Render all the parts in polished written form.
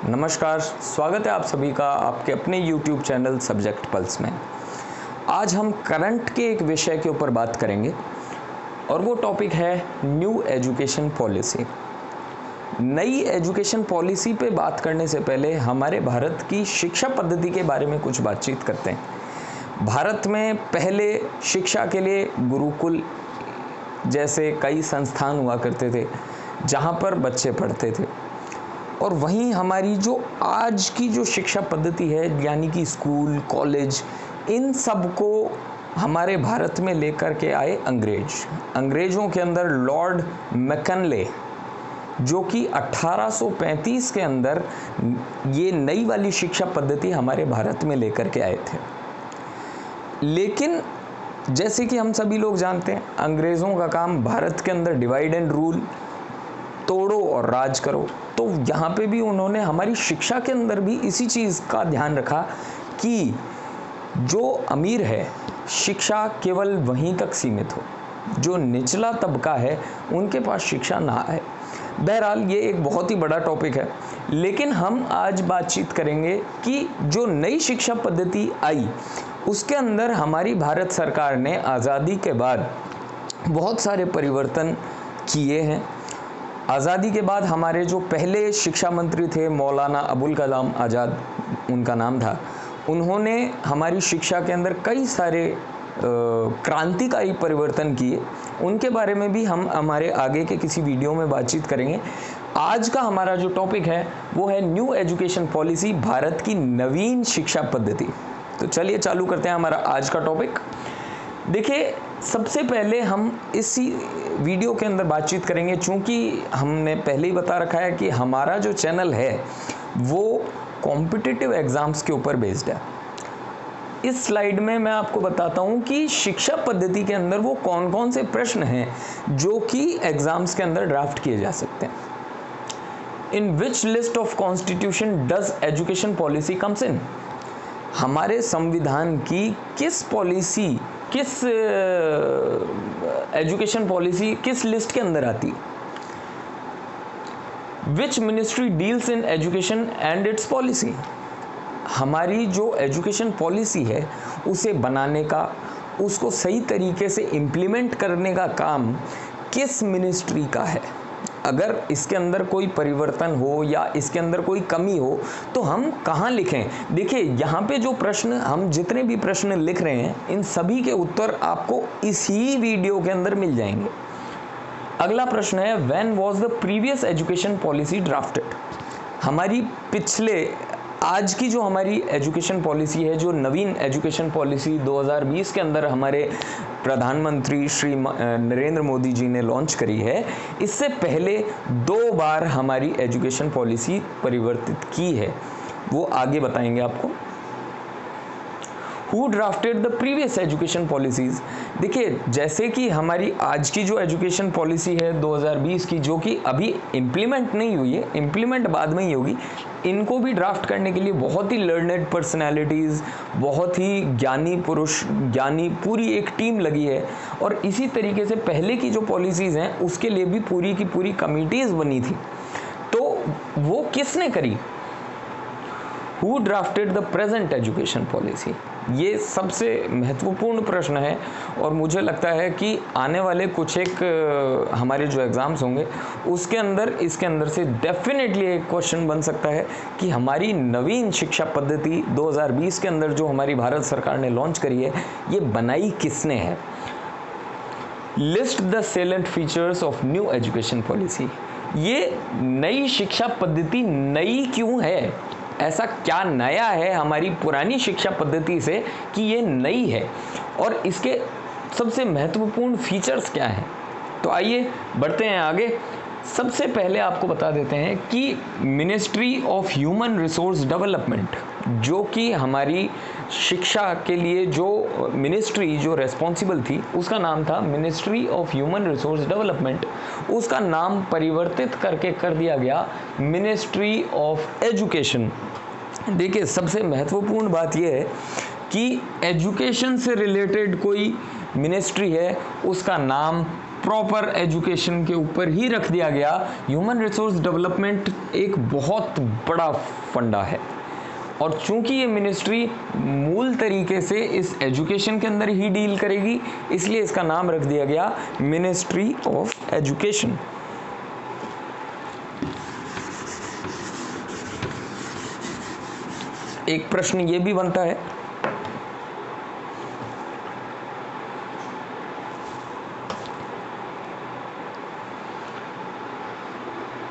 नमस्कार, स्वागत है आप सभी का आपके अपने YouTube चैनल सब्जेक्ट पल्स में। आज हम करंट के एक विषय के ऊपर बात करेंगे और वो टॉपिक है न्यू एजुकेशन पॉलिसी। नई एजुकेशन पॉलिसी पे बात करने से पहले हमारे भारत की शिक्षा पद्धति के बारे में कुछ बातचीत करते हैं। भारत में पहले शिक्षा के लिए गुरुकुल जैसे कई संस्थान हुआ करते थे जहाँ पर बच्चे पढ़ते थे, और वहीं हमारी जो आज की जो शिक्षा पद्धति है यानी कि स्कूल, कॉलेज, इन सब को हमारे भारत में लेकर के आए अंग्रेज़ों के अंदर लॉर्ड मैकनले, जो कि 1835 के अंदर ये नई वाली शिक्षा पद्धति हमारे भारत में लेकर के आए थे। लेकिन जैसे कि हम सभी लोग जानते हैं, अंग्रेज़ों का काम भारत के अंदर डिवाइड एंड रूल, तोड़ो और राज करो। तो यहाँ पे भी उन्होंने हमारी शिक्षा के अंदर भी इसी चीज़ का ध्यान रखा कि जो अमीर है शिक्षा केवल वहीं तक सीमित हो, जो निचला तबका है उनके पास शिक्षा ना आए। बहरहाल ये एक बहुत ही बड़ा टॉपिक है, लेकिन हम आज बातचीत करेंगे कि जो नई शिक्षा पद्धति आई उसके अंदर हमारी भारत सरकार ने आज़ादी के बाद बहुत सारे परिवर्तन किए हैं। आज़ादी के बाद हमारे जो पहले शिक्षा मंत्री थे मौलाना अबुल कलाम आज़ाद उनका नाम था, उन्होंने हमारी शिक्षा के अंदर कई सारे क्रांतिकारी परिवर्तन किए। उनके बारे में भी हम हमारे आगे के किसी वीडियो में बातचीत करेंगे। आज का हमारा जो टॉपिक है वो है न्यू एजुकेशन पॉलिसी, भारत की नवीन शिक्षा पद्धति। तो चलिए चालू करते हैं हमारा आज का टॉपिक। देखिए, सबसे पहले हम इसी वीडियो के अंदर बातचीत करेंगे, चूँकि हमने पहले ही बता रखा है कि हमारा जो चैनल है वो कॉम्पिटिटिव एग्ज़ाम्स के ऊपर बेस्ड है। इस स्लाइड में मैं आपको बताता हूँ कि शिक्षा पद्धति के अंदर वो कौन कौन से प्रश्न हैं जो कि एग्ज़ाम्स के अंदर ड्राफ्ट किए जा सकते हैं। In which list of constitution does education policy comes in? हमारे संविधान की किस पॉलिसी, किस एजुकेशन पॉलिसी किस लिस्ट के अंदर आती? Which ministry deals in education and it's policy? हमारी जो एजुकेशन पॉलिसी है उसे बनाने का, उसको सही तरीके से इम्प्लीमेंट करने का काम किस मिनिस्ट्री का है? अगर इसके अंदर कोई परिवर्तन हो या इसके अंदर कोई कमी हो तो हम कहाँ लिखें? देखिए, यहाँ पे जो प्रश्न, हम जितने भी प्रश्न लिख रहे हैं इन सभी के उत्तर आपको इसी वीडियो के अंदर मिल जाएंगे। अगला प्रश्न है, when was the previous education policy drafted? हमारी पिछले, आज की जो हमारी एजुकेशन पॉलिसी है, जो नवीन एजुकेशन पॉलिसी 2020 के अंदर हमारे प्रधानमंत्री श्री नरेंद्र मोदी जी ने लॉन्च करी है, इससे पहले 2 बार हमारी एजुकेशन पॉलिसी परिवर्तित की है। वो आगे बताएंगे आपको। Who drafted the previous education policies? देखिए, जैसे कि हमारी आज की जो एजुकेशन पॉलिसी है 2020 की, जो कि अभी इम्प्लीमेंट नहीं हुई है, इम्प्लीमेंट बाद में ही होगी, इनको भी ड्राफ्ट करने के लिए बहुत ही लर्नेड पर्सनैलिटीज़, बहुत ही ज्ञानी पुरुष, ज्ञानी पूरी एक टीम लगी है। और इसी तरीके से पहले की जो पॉलिसीज़ हैं उसके लिए भी पूरी की पूरी कमिटीज़ बनी थी। तो वो किसने करी? Who drafted the present education policy? ये सबसे महत्वपूर्ण प्रश्न है और मुझे लगता है कि आने वाले कुछ एक हमारे जो एग्ज़ाम्स होंगे उसके अंदर, इसके अंदर से डेफिनेटली एक क्वेश्चन बन सकता है कि हमारी नवीन शिक्षा पद्धति 2020 के अंदर जो हमारी भारत सरकार ने लॉन्च करी है, ये बनाई किसने है? List the salient features of new education policy. ये नई शिक्षा पद्धति नई क्यों है? ऐसा क्या नया है हमारी पुरानी शिक्षा पद्धति से कि ये नई है, और इसके सबसे महत्वपूर्ण फीचर्स क्या हैं? तो आइए बढ़ते हैं आगे। सबसे पहले आपको बता देते हैं कि ministry of human resource development, जो कि हमारी शिक्षा के लिए जो मिनिस्ट्री जो रेस्पॉन्सिबल थी उसका नाम था ministry of human resource development. उसका नाम परिवर्तित करके कर दिया गया मिनिस्ट्री ऑफ एजुकेशन। देखिए, सबसे महत्वपूर्ण बात यह है कि एजुकेशन से रिलेटेड कोई मिनिस्ट्री है उसका नाम प्रॉपर एजुकेशन के ऊपर ही रख दिया गया। ह्यूमन रिसोर्स डेवलपमेंट एक बहुत बड़ा फंडा है और चूंकि ये मिनिस्ट्री मूल तरीके से इस एजुकेशन के अंदर ही डील करेगी, इसलिए इसका नाम रख दिया गया मिनिस्ट्री ऑफ एजुकेशन। एक प्रश्न ये भी बनता है,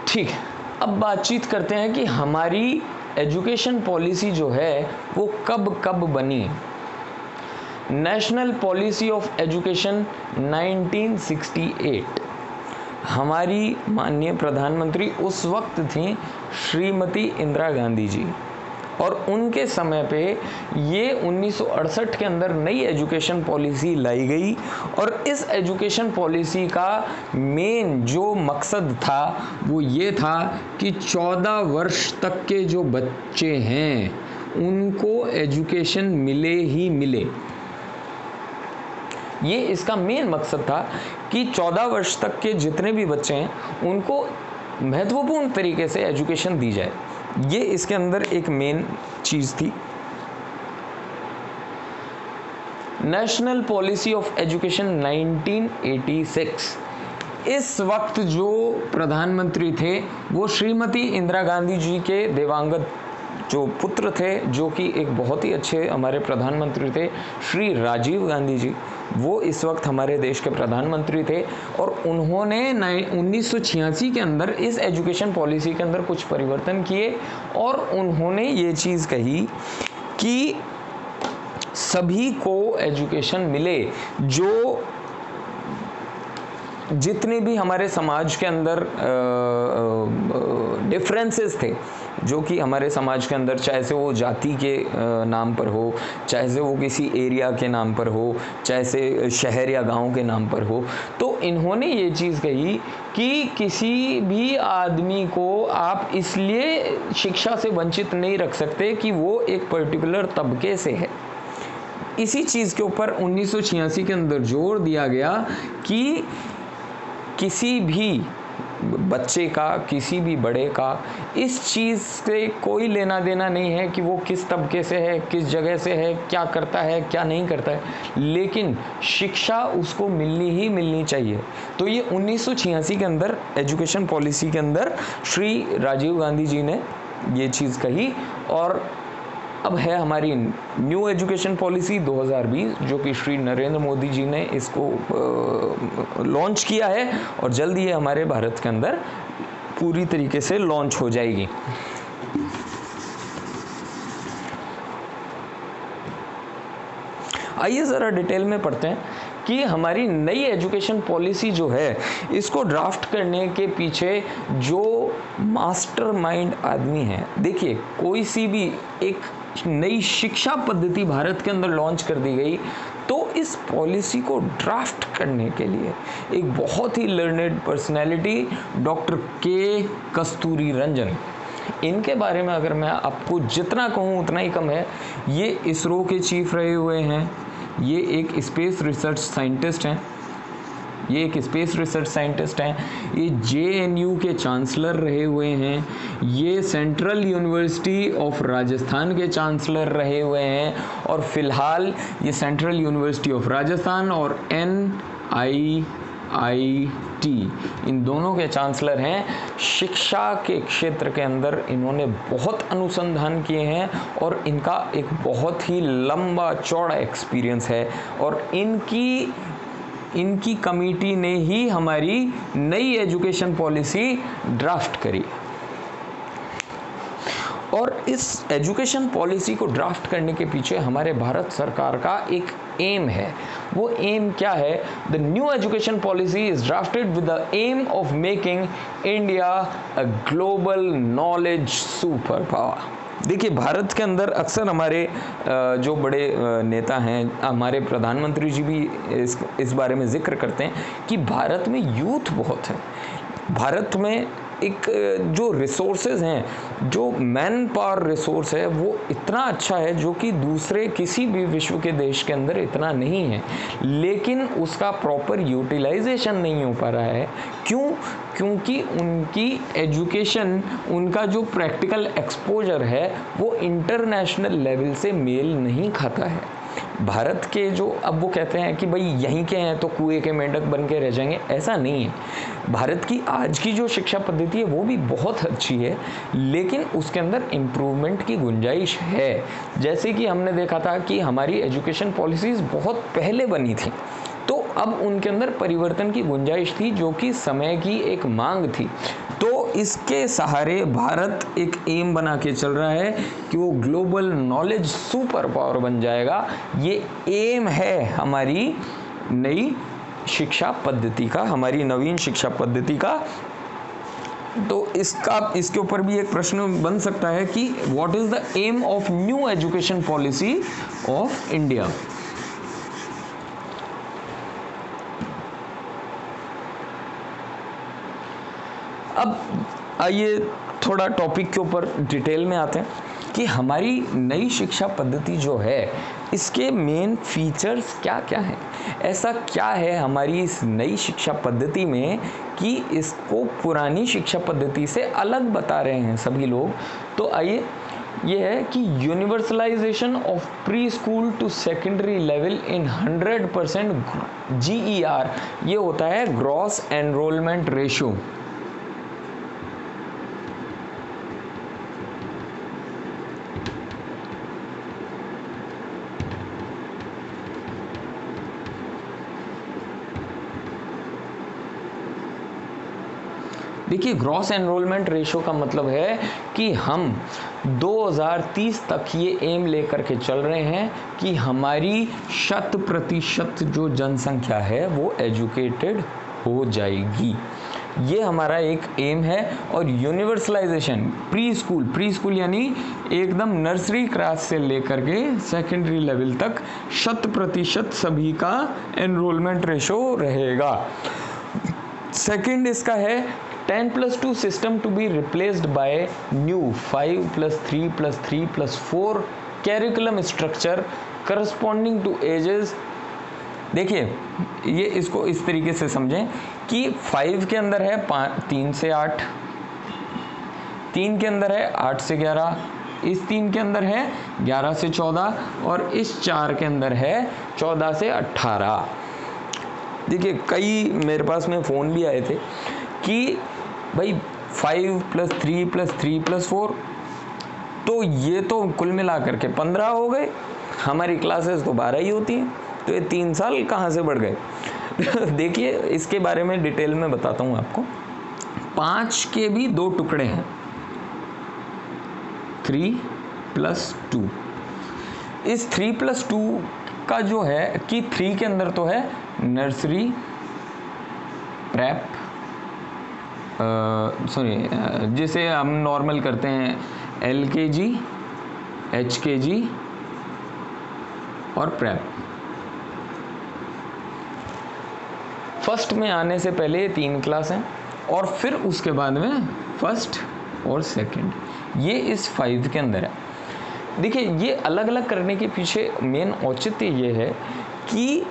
ठीक है, अब बातचीत करते हैं कि हमारी एजुकेशन पॉलिसी जो है वो कब कब बनी। National policy of education 1968। हमारी माननीय प्रधानमंत्री उस वक्त थी श्रीमती इंदिरा गांधी जी, और उनके समय पे ये 1968 के अंदर नई एजुकेशन पॉलिसी लाई गई। और इस एजुकेशन पॉलिसी का मेन जो मकसद था वो ये था कि 14 वर्ष तक के जो बच्चे हैं उनको एजुकेशन मिले ही मिले। ये इसका मेन मकसद था कि 14 वर्ष तक के जितने भी बच्चे हैं उनको महत्वपूर्ण तरीके से एजुकेशन दी जाए। ये इसके अंदर एक मेन चीज थी। National policy of education 1986। इस वक्त जो प्रधानमंत्री थे वो श्रीमती इंदिरा गांधी जी के देवांगत जो पुत्र थे, जो कि एक बहुत ही अच्छे हमारे प्रधानमंत्री थे, श्री राजीव गांधी जी, वो इस वक्त हमारे देश के प्रधानमंत्री थे। और उन्होंने 1986 के अंदर इस एजुकेशन पॉलिसी के अंदर कुछ परिवर्तन किए और उन्होंने ये चीज़ कही कि सभी को एजुकेशन मिले। जो जितने भी हमारे समाज के अंदर डिफरेंसेस थे, जो कि हमारे समाज के अंदर, चाहे से वो जाति के नाम पर हो, चाहे से वो किसी एरिया के नाम पर हो, चाहे से शहर या गांव के नाम पर हो, तो इन्होंने ये चीज़ कही कि किसी भी आदमी को आप इसलिए शिक्षा से वंचित नहीं रख सकते कि वो एक पर्टिकुलर तबके से है। इसी चीज़ के ऊपर 1986 के अंदर जोर दिया गया कि किसी भी बच्चे का, किसी भी बड़े का इस चीज़ से कोई लेना देना नहीं है कि वो किस तबके से है, किस जगह से है, क्या करता है, क्या नहीं करता है, लेकिन शिक्षा उसको मिलनी ही मिलनी चाहिए। तो ये 1986 के अंदर एजुकेशन पॉलिसी के अंदर श्री राजीव गांधी जी ने ये चीज़ कही। और अब है हमारी न्यू एजुकेशन पॉलिसी 2020, जो कि श्री नरेंद्र मोदी जी ने इसको लॉन्च किया है और जल्द ये हमारे भारत के अंदर पूरी तरीके से लॉन्च हो जाएगी। आइए ज़रा डिटेल में पढ़ते हैं कि हमारी नई एजुकेशन पॉलिसी जो है, इसको ड्राफ्ट करने के पीछे जो मास्टरमाइंड आदमी है, देखिए कोई सी भी एक नई शिक्षा पद्धति भारत के अंदर लॉन्च कर दी गई, तो इस पॉलिसी को ड्राफ्ट करने के लिए एक बहुत ही लर्नेड पर्सनैलिटी डॉक्टर के कस्तूरी रंजन, इनके बारे में अगर मैं आपको जितना कहूँ उतना ही कम है। ये इसरो के चीफ रहे हुए हैं, ये एक स्पेस रिसर्च साइंटिस्ट हैं, ये JNU के चांसलर रहे हुए हैं, ये सेंट्रल यूनिवर्सिटी ऑफ राजस्थान के चांसलर रहे हुए हैं, और फिलहाल ये सेंट्रल यूनिवर्सिटी ऑफ राजस्थान और NIIT इन दोनों के चांसलर हैं। शिक्षा के क्षेत्र के अंदर इन्होंने बहुत अनुसंधान किए हैं और इनका एक बहुत ही लंबा चौड़ा एक्सपीरियंस है, और इनकी कमेटी ने ही हमारी नई एजुकेशन पॉलिसी ड्राफ्ट करी। और इस एजुकेशन पॉलिसी को ड्राफ्ट करने के पीछे हमारे भारत सरकार का एक एम है। वो एम क्या है? The new education policy is drafted with the aim of making India a global knowledge super power. देखिए, भारत के अंदर अक्सर हमारे जो बड़े नेता हैं, हमारे प्रधानमंत्री जी भी इस बारे में जिक्र करते हैं कि भारत में यूथ बहुत है। भारत में एक जो रिसोर्सेज हैं, जो मैन पावर रिसोर्स है वो इतना अच्छा है जो कि दूसरे किसी भी विश्व के देश के अंदर इतना नहीं है, लेकिन उसका प्रॉपर यूटिलाइजेशन नहीं हो पा रहा है। क्यों? क्योंकि उनकी एजुकेशन, उनका जो प्रैक्टिकल एक्सपोजर है वो इंटरनेशनल लेवल से मेल नहीं खाता है। भारत के जो, अब वो कहते हैं कि भाई यहीं के हैं तो कुएं के मेंढक बन के रह जाएंगे, ऐसा नहीं है। भारत की आज की जो शिक्षा पद्धति है वो भी बहुत अच्छी है, लेकिन उसके अंदर इम्प्रूवमेंट की गुंजाइश है। जैसे कि हमने देखा था कि हमारी एजुकेशन पॉलिसीज़ बहुत पहले बनी थी, तो अब उनके अंदर परिवर्तन की गुंजाइश थी, जो कि समय की एक मांग थी। तो इसके सहारे भारत एक एम बना के चल रहा है कि वो ग्लोबल नॉलेज सुपर पावर बन जाएगा। ये एम है हमारी नई शिक्षा पद्धति का, हमारी नवीन शिक्षा पद्धति का। तो इसके ऊपर भी एक प्रश्न बन सकता है कि what is the aim of new education policy of India. अब आइए थोड़ा टॉपिक के ऊपर डिटेल में आते हैं कि हमारी नई शिक्षा पद्धति जो है इसके मेन फीचर्स क्या क्या हैं। ऐसा क्या है हमारी इस नई शिक्षा पद्धति में कि इसको पुरानी शिक्षा पद्धति से अलग बता रहे हैं सभी लोग। तो आइए, ये है कि universalisation of pre school to secondary level in 100% GER, ये होता है ग्रॉस एनरोलमेंट रेशियो। देखिए, ग्रॉस एनरोलमेंट रेशो का मतलब है कि हम 2030 तक ये एम लेकर के चल रहे हैं कि हमारी 100% जो जनसंख्या है वो एजुकेटेड हो जाएगी। ये हमारा एक एम है। और यूनिवर्सलाइजेशन प्री स्कूल यानी एकदम नर्सरी क्लास से लेकर के सेकेंडरी लेवल तक 100% सभी का एनरोलमेंट रेशो रहेगा। सेकंड इसका है 10+2 system to be replaced by new 5+3+3+4 curriculum structure corresponding to ages. देखिए, ये इसको इस तरीके से समझें कि 5 के अंदर है 3 से 8, 3 के अंदर है 8 से 11, इस 3 के अंदर है 11 से 14 और इस 4 के अंदर है 14 से 18। देखिए, कई मेरे पास में फ़ोन भी आए थे कि भाई 5+3+3+4, तो ये तो कुल मिला करके 15 हो गए, हमारी क्लासेस तो 12 ही होती हैं, तो ये 3 साल कहाँ से बढ़ गए। देखिए, इसके बारे में डिटेल में बताता हूँ आपको। 5 के भी 2 टुकड़े हैं, 3+2। इस 3+2 का जो है कि 3 के अंदर तो है नर्सरी, प्रेप, जिसे हम नॉर्मल करते हैं LKG, HKG और प्रेप। फर्स्ट में आने से पहले ये 3 क्लास हैं और फिर उसके बाद में फर्स्ट और सेकंड, ये इस 5 के अंदर है। देखिए, ये अलग अलग करने के पीछे मेन औचित्य ये है कि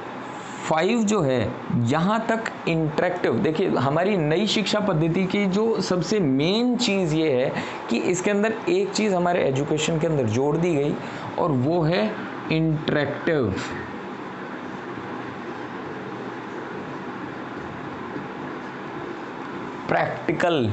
5 जो है यहाँ तक इंटरेक्टिव। देखिए, हमारी नई शिक्षा पद्धति की जो सबसे मेन चीज़ ये है कि इसके अंदर एक चीज़ हमारे एजुकेशन के अंदर जोड़ दी गई और वो है इंटरेक्टिव। प्रैक्टिकल।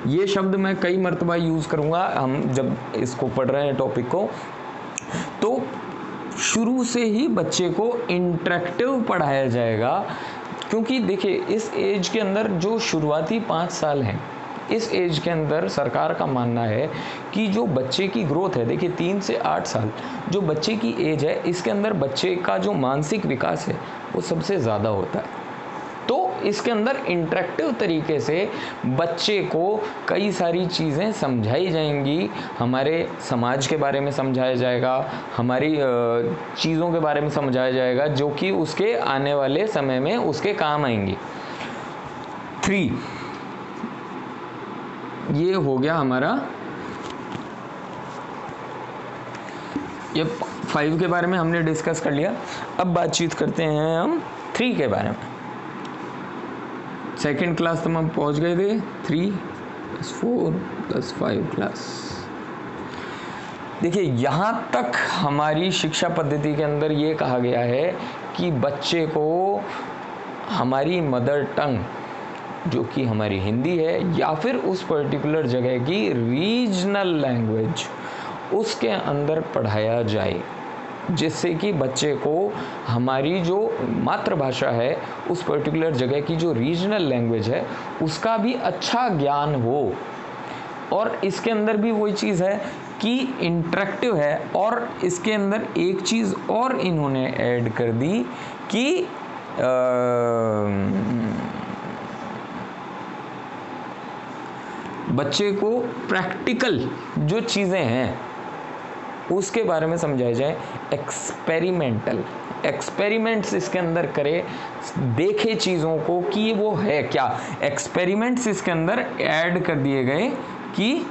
ये शब्द मैं कई मर्तबा यूज़ करूँगा हम जब इसको पढ़ रहे हैं टॉपिक को। तो शुरू से ही बच्चे को इंटरेक्टिव पढ़ाया जाएगा, क्योंकि देखिए, इस एज के अंदर जो शुरुआती 5 साल हैं, इस एज के अंदर सरकार का मानना है कि जो बच्चे की ग्रोथ है, देखिए 3 से 8 साल जो बच्चे की एज है, इसके अंदर बच्चे का जो मानसिक विकास है वो सबसे ज़्यादा होता है। तो इसके अंदर इंटरेक्टिव तरीके से बच्चे को कई सारी चीज़ें समझाई जाएंगी, हमारे समाज के बारे में समझाया जाएगा, हमारी चीज़ों के बारे में समझाया जाएगा जो कि उसके आने वाले समय में उसके काम आएंगी। 3 ये हो गया हमारा, ये 5 के बारे में हमने डिस्कस कर लिया। अब बातचीत करते हैं हम 3 के बारे में। सेकेंड क्लास तो हम पहुंच गए थे, 3 + 4 + 5 क्लास। देखिए यहाँ तक हमारी शिक्षा पद्धति के अंदर ये कहा गया है कि बच्चे को हमारी मदर टंग जो कि हमारी हिंदी है या फिर उस पर्टिकुलर जगह की रीजनल लैंग्वेज उसके अंदर पढ़ाया जाए, जिससे कि बच्चे को हमारी जो मातृभाषा है उस पर्टिकुलर जगह की जो रीजनल लैंग्वेज है उसका भी अच्छा ज्ञान हो। और इसके अंदर भी वही चीज़ है कि इंटरेक्टिव है। और इसके अंदर एक चीज़ और इन्होंने ऐड कर दी कि बच्चे को प्रैक्टिकल जो चीज़ें हैं उसके बारे में समझाया जाए। एक्सपेरिमेंट्स इसके अंदर करे, देखे चीज़ों को कि वो है क्या। एक्सपेरिमेंट्स इसके अंदर ऐड कर दिए गए कि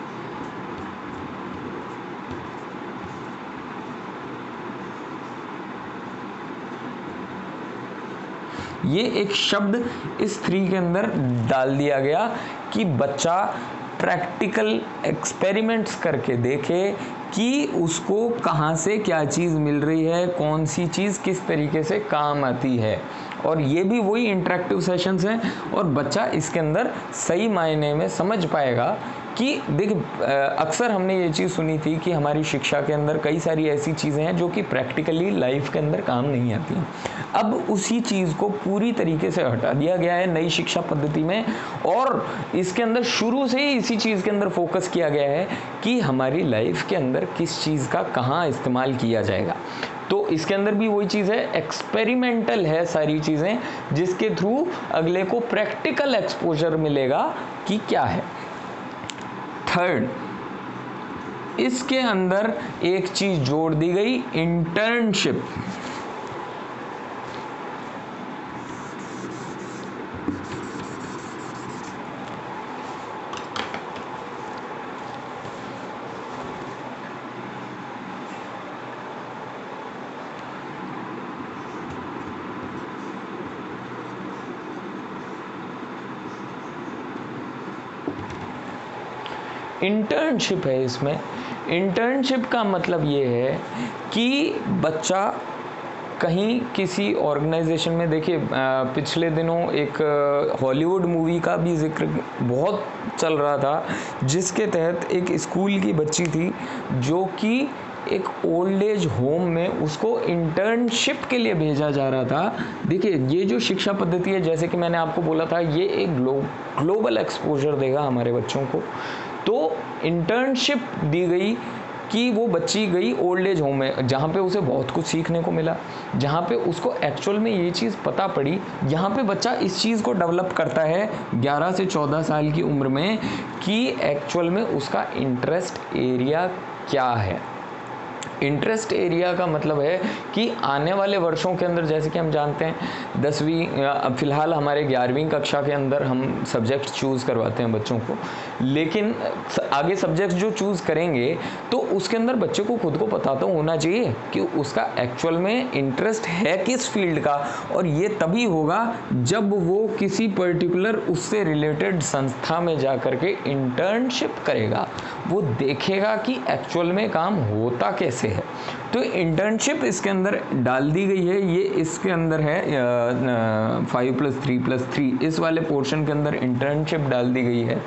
ये एक शब्द इस 3 के अंदर डाल दिया गया कि बच्चा प्रैक्टिकल एक्सपेरिमेंट्स करके देखे कि उसको कहाँ से क्या चीज़ मिल रही है, कौन सी चीज़ किस तरीके से काम आती है। और ये भी वही इंटरेक्टिव सेशंस हैं और बच्चा इसके अंदर सही मायने में समझ पाएगा कि देख, अक्सर हमने ये चीज़ सुनी थी कि हमारी शिक्षा के अंदर कई सारी ऐसी चीज़ें हैं जो कि प्रैक्टिकली लाइफ के अंदर काम नहीं आती हैं। अब उसी चीज़ को पूरी तरीके से हटा दिया गया है नई शिक्षा पद्धति में और इसके अंदर शुरू से ही इसी चीज़ के अंदर फोकस किया गया है कि हमारी लाइफ के अंदर किस चीज़ का कहाँ इस्तेमाल किया जाएगा। तो इसके अंदर भी वही चीज़ है, एक्सपेरिमेंटल है सारी चीज़ें, जिसके थ्रू अगले को प्रैक्टिकल एक्सपोजर मिलेगा कि क्या है। थर्ड, इसके अंदर एक चीज जोड़ दी गई, इंटर्नशिप। इंटर्नशिप है इसमें। इंटर्नशिप का मतलब ये है कि बच्चा कहीं किसी ऑर्गेनाइजेशन में, देखिए पिछले दिनों एक हॉलीवुड मूवी का भी जिक्र बहुत चल रहा था जिसके तहत एक स्कूल की बच्ची थी जो कि एक ओल्ड एज होम में उसको इंटर्नशिप के लिए भेजा जा रहा था। देखिए ये जो शिक्षा पद्धति है, जैसे कि मैंने आपको बोला था, ये एक ग्लोबल एक्सपोजर देगा हमारे बच्चों को। तो इंटर्नशिप दी गई कि वो बच्ची गई ओल्ड एज होम में जहाँ पे उसे बहुत कुछ सीखने को मिला, जहाँ पे उसको एक्चुअल में ये चीज़ पता पड़ी। यहाँ पे बच्चा इस चीज़ को डेवलप करता है 11 से 14 साल की उम्र में कि एक्चुअल में उसका इंटरेस्ट एरिया क्या है। इंटरेस्ट एरिया का मतलब है कि आने वाले वर्षों के अंदर, जैसे कि हम जानते हैं 10वीं, अब फिलहाल हमारे 11वीं कक्षा के अंदर हम सब्जेक्ट चूज़ करवाते हैं बच्चों को, लेकिन आगे सब्जेक्ट जो चूज़ करेंगे तो उसके अंदर बच्चे को खुद को पता तो होना चाहिए कि उसका एक्चुअल में इंटरेस्ट है किस फील्ड का। और ये तभी होगा जब वो किसी पर्टिकुलर उससे रिलेटेड संस्था में जा कर के इंटर्नशिप करेगा, वो देखेगा कि एक्चुअल में काम होता कैसे है। तो इंटर्नशिप इसके अंदर डाल दी गई है। ये इसके अंदर है 5 + 3 + 3, इस वाले पोर्शन के अंदर इंटर्नशिप डाल दी गई है।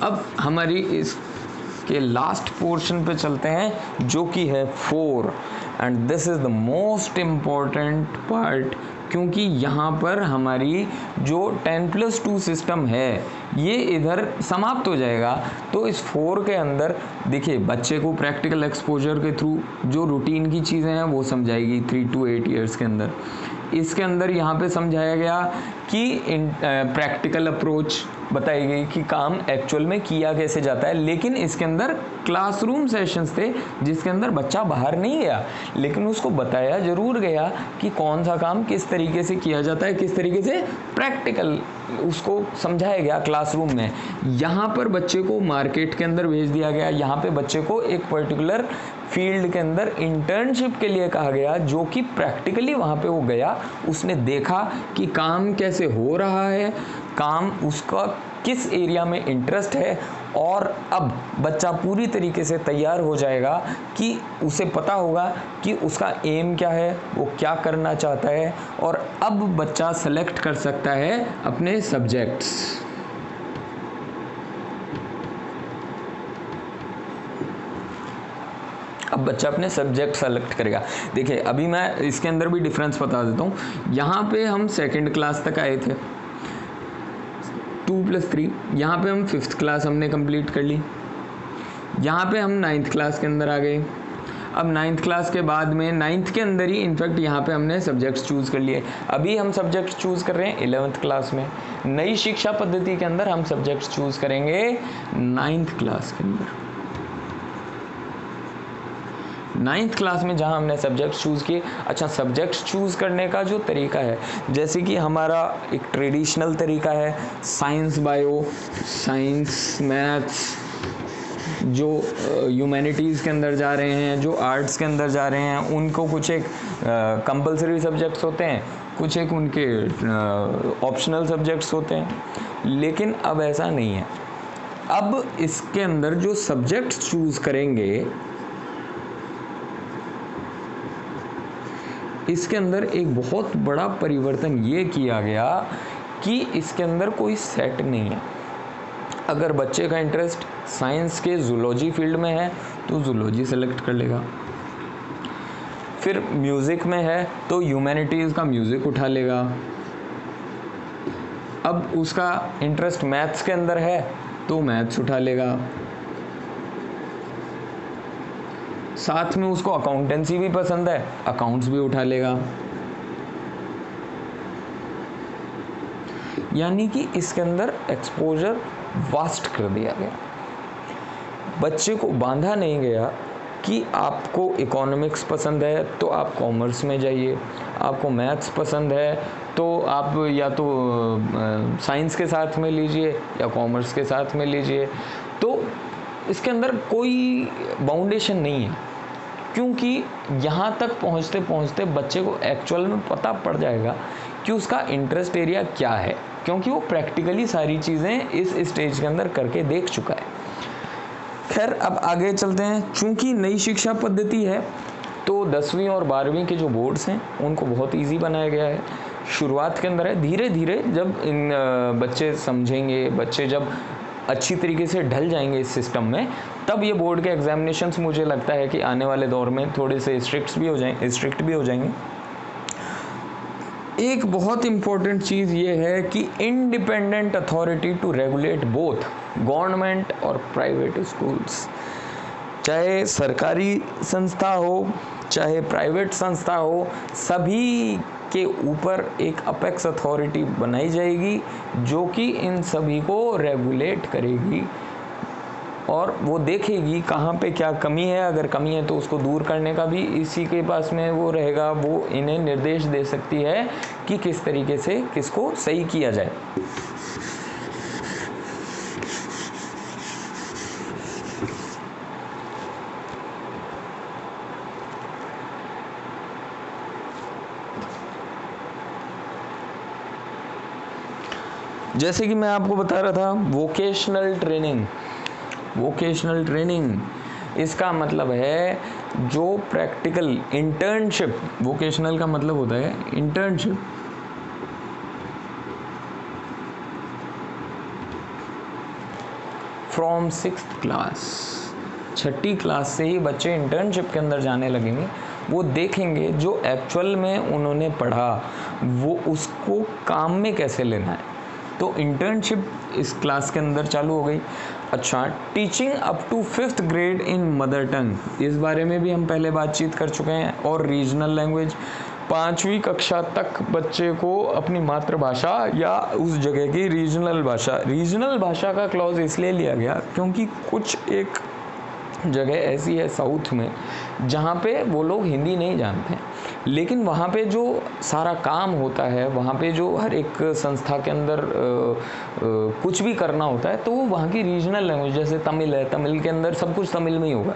अब हमारी इसके लास्ट पोर्शन पे चलते हैं जो कि है 4, and this is the most important part क्योंकि यहाँ पर हमारी जो 10+2 सिस्टम है ये इधर समाप्त हो जाएगा। तो इस 4 के अंदर देखिए बच्चे को प्रैक्टिकल एक्सपोजर के थ्रू जो रूटीन की चीज़ें हैं वो समझाएगी 3 to 8 ईयर्स के अंदर। इसके अंदर यहाँ पे समझाया गया कि प्रैक्टिकल अप्रोच बताई गई कि काम एक्चुअल में किया कैसे जाता है। लेकिन इसके अंदर क्लासरूम सेशंस थे जिसके अंदर बच्चा बाहर नहीं गया, लेकिन उसको बताया ज़रूर गया कि कौन सा काम किस तरीके से किया जाता है, किस तरीके से प्रैक्टिकल उसको समझाया गया क्लासरूम में। यहाँ पर बच्चे को मार्केट के अंदर भेज दिया गया, यहाँ पे बच्चे को एक पर्टिकुलर फील्ड के अंदर इंटर्नशिप के लिए कहा गया, जो कि प्रैक्टिकली वहाँ पे वो गया, उसने देखा कि काम कैसे हो रहा है, काम उसका किस एरिया में इंटरेस्ट है, और अब बच्चा पूरी तरीके से तैयार हो जाएगा कि उसे पता होगा कि उसका एम क्या है, वो क्या करना चाहता है, और अब बच्चा सेलेक्ट कर सकता है अपने सब्जेक्ट्स। अब बच्चा अपने सब्जेक्ट सेलेक्ट करेगा। देखिए अभी मैं इसके अंदर भी डिफरेंस बता देता हूँ। यहाँ पे हम 2nd क्लास तक आए थे, 2+3, यहाँ पे हम 5th क्लास हमने कंप्लीट कर ली, यहाँ पे हम 9th क्लास के अंदर आ गए। अब 9th क्लास के बाद में 9th के अंदर ही इनफैक्ट यहाँ पे हमने सब्जेक्ट्स चूज़ कर लिए। अभी हम सब्जेक्ट्स चूज़ कर रहे हैं 11th क्लास में। नई शिक्षा पद्धति के अंदर हम सब्जेक्ट्स चूज़ करेंगे 9th क्लास के अंदर। 9th क्लास में जहाँ हमने सब्जेक्ट चूज़ किए। अच्छा, सब्जेक्ट चूज़ करने का जो तरीका है, जैसे कि हमारा एक ट्रेडिशनल तरीका है साइंस बायो, साइंस मैथ्स, जो ह्यूमैनिटीज़ के अंदर जा रहे हैं, जो आर्ट्स के अंदर जा रहे हैं, उनको कुछ एक कंपलसरी सब्जेक्ट्स होते हैं, कुछ एक उनके ऑप्शनल सब्जेक्ट्स होते हैं। लेकिन अब ऐसा नहीं है। अब इसके अंदर जो सब्जेक्ट चूज़ करेंगे, इसके अंदर एक बहुत बड़ा परिवर्तन ये किया गया कि इसके अंदर कोई सेट नहीं है। अगर बच्चे का इंटरेस्ट साइंस के जूलॉजी फील्ड में है तो जूलॉजी सेलेक्ट कर लेगा, फिर म्यूज़िक में है तो ह्यूमैनिटीज़ का म्यूज़िक उठा लेगा। अब उसका इंटरेस्ट मैथ्स के अंदर है तो मैथ्स उठा लेगा। साथ में उसको अकाउंटेंसी भी पसंद है, अकाउंट्स भी उठा लेगा। यानी कि इसके अंदर एक्सपोजर वास्ट कर दिया गया। बच्चे को बांधा नहीं गया कि आपको इकोनॉमिक्स पसंद है तो आप कॉमर्स में जाइए, आपको मैथ्स पसंद है तो आप या तो साइंस के साथ में लीजिए या कॉमर्स के साथ में लीजिए। तो इसके अंदर कोई बाउंडेशन नहीं है, क्योंकि यहाँ तक पहुँचते पहुँचते बच्चे को एक्चुअल में पता पड़ जाएगा कि उसका इंटरेस्ट एरिया क्या है, क्योंकि वो प्रैक्टिकली सारी चीज़ें इस स्टेज के अंदर करके देख चुका है। खैर, अब आगे चलते हैं। चूँकि नई शिक्षा पद्धति है तो 10वीं और 12वीं के जो बोर्ड्स हैं उनको बहुत ईजी बनाया गया है। शुरुआत के अंदर है, धीरे धीरे जब इन बच्चे समझेंगे, बच्चे जब अच्छी तरीके से ढल जाएंगे इस सिस्टम में, तब ये बोर्ड के एग्जामिनेशंस मुझे लगता है कि आने वाले दौर में थोड़े से स्ट्रिक्ट भी हो जाएंगे। एक बहुत इम्पोर्टेंट चीज़ ये है कि independent authority to regulate both government और प्राइवेट स्कूल्स, चाहे सरकारी संस्था हो चाहे प्राइवेट संस्था हो, सभी के ऊपर एक अपेक्स अथॉरिटी बनाई जाएगी जो कि इन सभी को रेगुलेट करेगी और वो देखेगी कहाँ पे क्या कमी है। अगर कमी है तो उसको दूर करने का भी इसी के पास में वो रहेगा। वो इन्हें निर्देश दे सकती है कि किस तरीके से किसको सही किया जाए। जैसे कि मैं आपको बता रहा था वोकेशनल ट्रेनिंग, इसका मतलब है जो प्रैक्टिकल इंटर्नशिप, वोकेशनल का मतलब होता है इंटर्नशिप। फ्रॉम 6th क्लास, 6ठी क्लास से ही बच्चे इंटर्नशिप के अंदर जाने लगेंगे वो देखेंगे जो एक्चुअल में उन्होंने पढ़ा वो उसको काम में कैसे लेना है। तो इंटर्नशिप इस क्लास के अंदर चालू हो गई। अच्छा, teaching up to 5th grade in mother tongue, इस बारे में भी हम पहले बातचीत कर चुके हैं। और रीजनल लैंग्वेज, 5वीं कक्षा तक बच्चे को अपनी मातृभाषा या उस जगह की रीजनल भाषा का क्लॉज इसलिए लिया गया क्योंकि कुछ एक जगह ऐसी है साउथ में जहाँ पे वो लोग हिंदी नहीं जानते हैं, लेकिन वहाँ पे जो सारा काम होता है, वहाँ पे जो हर एक संस्था के अंदर कुछ भी करना होता है, तो वो वहाँ की रीजनल लैंग्वेज, जैसे तमिल है, तमिल के अंदर सब कुछ तमिल में ही होगा।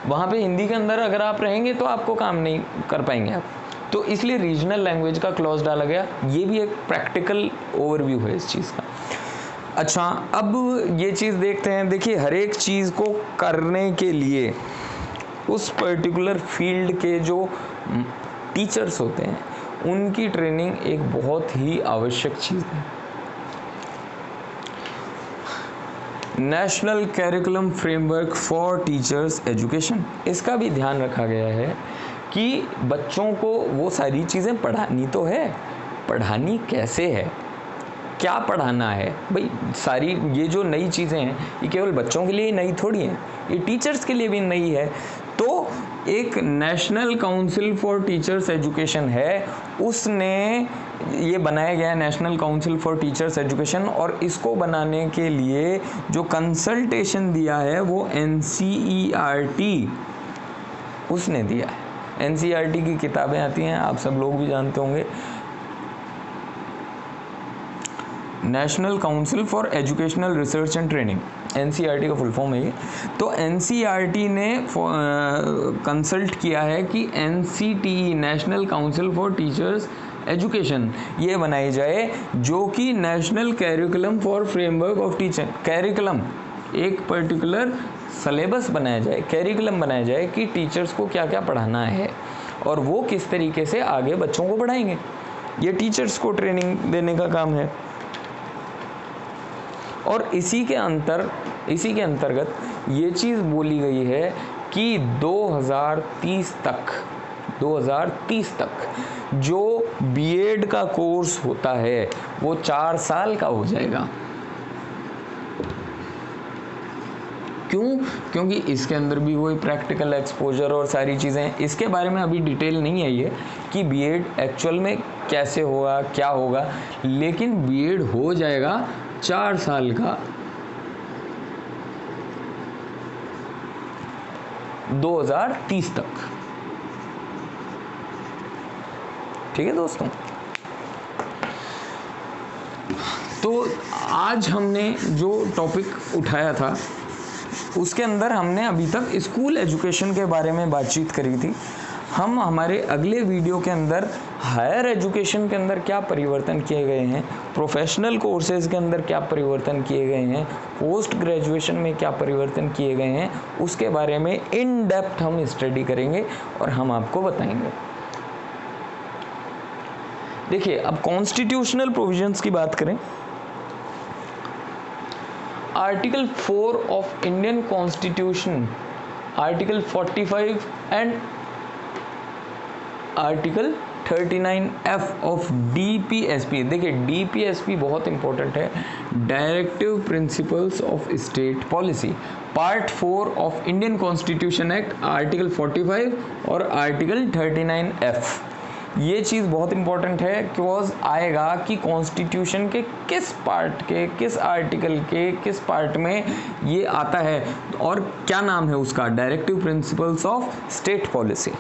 वहाँ पे हिंदी के अंदर अगर आप रहेंगे तो आपको काम नहीं कर पाएंगे आप, तो इसलिए रीजनल लैंग्वेज का क्लॉज डाला गया। ये भी एक प्रैक्टिकल ओवरव्यू है इस चीज़ का। अच्छा, अब ये चीज़ देखते हैं। देखिए, हर एक चीज़ को करने के लिए उस पर्टिकुलर फील्ड के जो टीचर्स होते हैं उनकी ट्रेनिंग एक बहुत ही आवश्यक चीज़ है। National curriculum framework for teachers education, इसका भी ध्यान रखा गया है कि बच्चों को वो सारी चीज़ें पढ़ानी तो है, पढ़ानी कैसे है, क्या पढ़ाना है। भाई सारी ये जो नई चीज़ें हैं ये केवल बच्चों के लिए ही नई थोड़ी हैं, ये टीचर्स के लिए भी नई है। तो एक national council for teachers education है, उसने ये बनाया गया है national council for teachers education, और इसको बनाने के लिए जो कंसल्टेशन दिया है वो NCERT उसने दिया है। NCERT की किताबें आती हैं, आप सब लोग भी जानते होंगे, national council for educational research and training, NCERT का फुल फॉर्म है ये। तो NCERT ने कंसल्ट किया है कि NCTE, national council for teachers education, ये बनाई जाए, जो कि national curriculum for framework of teacher, curriculum एक पर्टिकुलर सलेबस बनाया जाए, कैरिकुलम बनाया जाए कि टीचर्स को क्या क्या पढ़ाना है और वो किस तरीके से आगे बच्चों को पढ़ाएंगे। ये टीचर्स को ट्रेनिंग देने का काम है। और इसी के अंतर्गत ये चीज़ बोली गई है कि 2030 तक जो बीएड का कोर्स होता है वो 4 साल का हो जाएगा। क्यों? क्योंकि इसके अंदर भी वही प्रैक्टिकल एक्सपोजर और सारी चीज़ें, इसके बारे में अभी डिटेल नहीं आई है कि बीएड एक्चुअल में कैसे होगा, क्या होगा, लेकिन बीएड हो जाएगा 4 साल का 2030 तक। ठीक है दोस्तों, तो आज हमने जो टॉपिक उठाया था उसके अंदर हमने अभी तक स्कूल एजुकेशन के बारे में बातचीत करी थी। हम हमारे अगले वीडियो के अंदर हायर एजुकेशन के अंदर क्या परिवर्तन किए गए हैं, प्रोफेशनल कोर्सेज के अंदर क्या परिवर्तन किए गए हैं, पोस्ट ग्रेजुएशन में क्या परिवर्तन किए गए हैं, उसके बारे में इन डेप्थ हम स्टडी करेंगे और हम आपको बताएंगे। देखिए, अब कॉन्स्टिट्यूशनल प्रोविजंस की बात करें, article 4 of Indian constitution, article 45 and article 39F of DPSP। देखिए, DPSP बहुत इंपॉर्टेंट है, directive principles of state policy, part 4 of Indian constitution act, article 45 और आर्टिकल 39F। ये चीज़ बहुत इंपॉर्टेंट है, बिकॉज आएगा कि कॉन्स्टिट्यूशन के किस पार्ट के, किस आर्टिकल के किस पार्ट में ये आता है और क्या नाम है उसका, directive principles of state policy.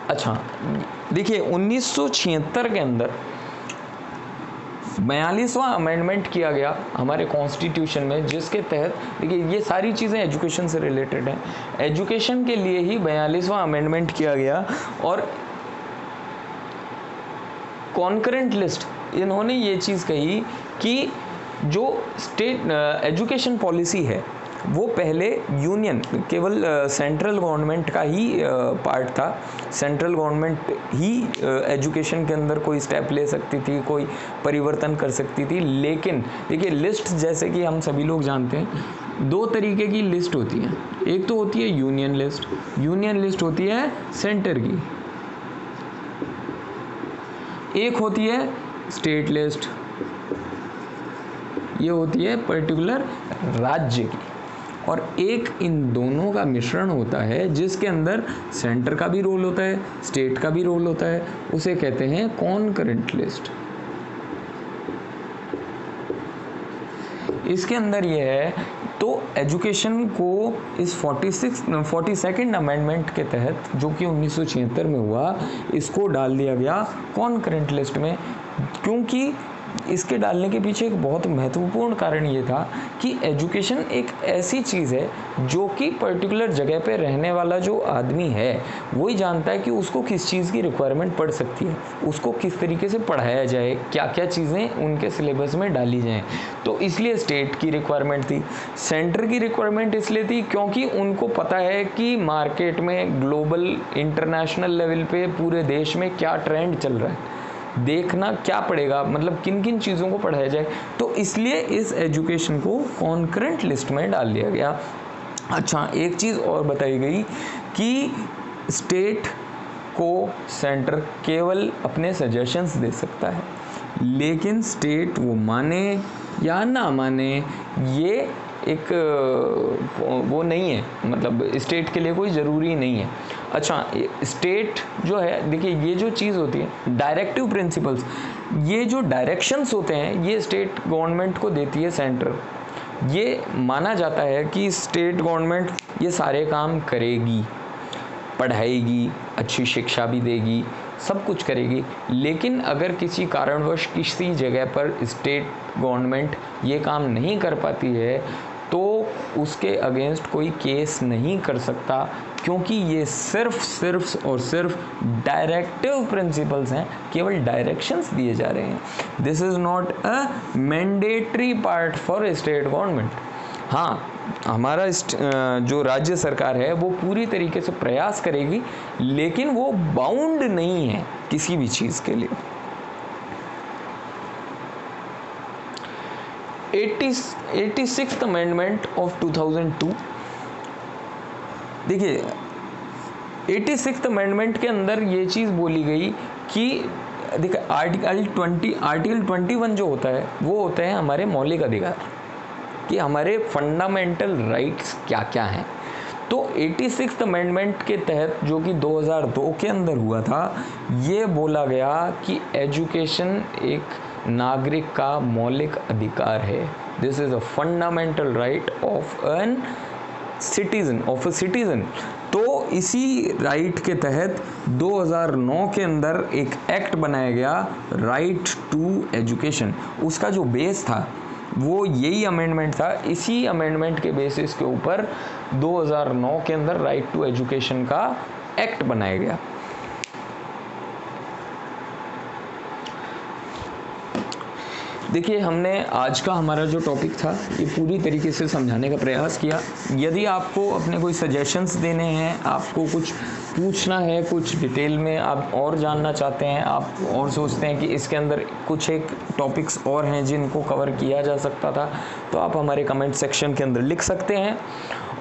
अच्छा, देखिए 1976 के अंदर 42वां अमेंडमेंट किया गया हमारे कॉन्स्टिट्यूशन में, जिसके तहत, देखिए ये सारी चीज़ें एजुकेशन से रिलेटेड हैं, एजुकेशन के लिए ही 42वां अमेंडमेंट किया गया। और कॉन्करेंट लिस्ट, इन्होंने ये चीज़ कही कि जो स्टेट एजुकेशन पॉलिसी है वो पहले यूनियन, केवल सेंट्रल गवर्नमेंट का ही पार्ट था, सेंट्रल गवर्नमेंट ही एजुकेशन के अंदर कोई स्टेप ले सकती थी, कोई परिवर्तन कर सकती थी। लेकिन देखिए, लिस्ट जैसे कि हम सभी लोग जानते हैं, दो तरीके की लिस्ट होती है, एक तो होती है यूनियन लिस्ट, यूनियन लिस्ट होती है सेंटर की, एक होती है स्टेट लिस्ट, ये होती है पर्टिकुलर राज्य की, और एक इन दोनों का मिश्रण होता है जिसके अंदर सेंटर का भी रोल होता है, स्टेट का भी रोल होता है, उसे कहते हैं कॉन्करेंट लिस्ट। इसके अंदर ये है, तो एजुकेशन को इस 42nd अमेंडमेंट के तहत जो कि 1976 में हुआ, इसको डाल दिया गया कॉन्करेंट लिस्ट में, क्योंकि इसके डालने के पीछे एक बहुत महत्वपूर्ण कारण ये था कि एजुकेशन एक ऐसी चीज़ है जो कि पर्टिकुलर जगह पे रहने वाला जो आदमी है वही जानता है कि उसको किस चीज़ की रिक्वायरमेंट पड़ सकती है, उसको किस तरीके से पढ़ाया जाए, क्या क्या चीज़ें उनके सिलेबस में डाली जाएं। तो इसलिए स्टेट की रिक्वायरमेंट थी, सेंटर की रिक्वायरमेंट इसलिए थी क्योंकि उनको पता है कि मार्केट में ग्लोबल इंटरनेशनल लेवल पे पूरे देश में क्या ट्रेंड चल रहा है, देखना क्या पड़ेगा, मतलब किन किन चीज़ों को पढ़ाया जाए, तो इसलिए इस एजुकेशन को कॉन्करेंट लिस्ट में डाल दिया गया। अच्छा, एक चीज़ और बताई गई कि स्टेट को सेंटर केवल अपने सजेशंस दे सकता है, लेकिन स्टेट वो माने या ना माने ये एक वो नहीं है, मतलब स्टेट के लिए कोई ज़रूरी नहीं है। अच्छा, स्टेट जो है, देखिए ये जो चीज़ होती है डायरेक्टिव प्रिंसिपल्स, ये जो डायरेक्शंस होते हैं ये स्टेट गवर्नमेंट को देती है सेंटर। ये माना जाता है कि स्टेट गवर्नमेंट ये सारे काम करेगी, पढ़ाएगी, अच्छी शिक्षा भी देगी, सब कुछ करेगी, लेकिन अगर किसी कारणवश किसी जगह पर स्टेट गवर्नमेंट ये काम नहीं कर पाती है तो उसके अगेंस्ट कोई केस नहीं कर सकता, क्योंकि ये सिर्फ और सिर्फ डायरेक्टिव प्रिंसिपल्स हैं, केवल डायरेक्शंस दिए जा रहे हैं। This is not a mandatory part for state government. हाँ, हमारा जो राज्य सरकार है वो पूरी तरीके से प्रयास करेगी, लेकिन वो बाउंड नहीं है किसी भी चीज़ के लिए। 86th अमेंडमेंट ऑफ 2002, देखिए 86th अमेंडमेंट के अंदर ये चीज़ बोली गई कि देखिए आर्टिकल 21 जो होता है वो होता है हमारे मौलिक अधिकार, कि हमारे फंडामेंटल राइट्स क्या क्या हैं। तो 86th अमेंडमेंट के तहत जो कि 2002 के अंदर हुआ था, ये बोला गया कि एजुकेशन एक नागरिक का मौलिक अधिकार है। This is a fundamental right of an citizen. तो इसी राइट के तहत 2009 के अंदर एक एक्ट बनाया गया, राइट टू एजुकेशन। उसका जो बेस था वो यही अमेंडमेंट था। इसी अमेंडमेंट के बेसिस के ऊपर 2009 के अंदर राइट टू एजुकेशन का एक्ट बनाया गया। देखिए, हमने आज का हमारा जो टॉपिक था ये पूरी तरीके से समझाने का प्रयास किया। यदि आपको अपने कोई सजेशंस देने हैं, आपको कुछ पूछना है, कुछ डिटेल में आप और जानना चाहते हैं, आप और सोचते हैं कि इसके अंदर कुछ एक टॉपिक्स और हैं जिनको कवर किया जा सकता था, तो आप हमारे कमेंट सेक्शन के अंदर लिख सकते हैं।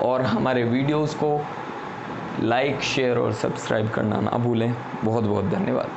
और हमारे वीडियोज़ को लाइक, शेयर और सब्सक्राइब करना ना भूलें। बहुत बहुत धन्यवाद।